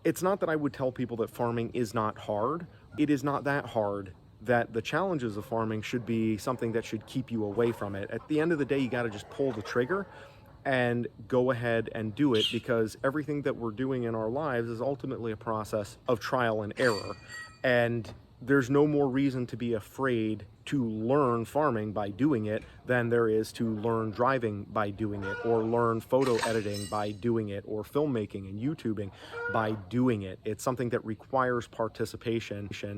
It's not that I would tell people that farming is not hard. It is not that hard that the challenges of farming should be something that should keep you away from it. At the end of the day, you got to just pull the trigger and go ahead and do it, because everything that we're doing in our lives is ultimately a process of trial and error. And there's no more reason to be afraid to learn farming by doing it than there is to learn driving by doing it, or learn photo editing by doing it, or filmmaking and YouTubing by doing it. It's something that requires participation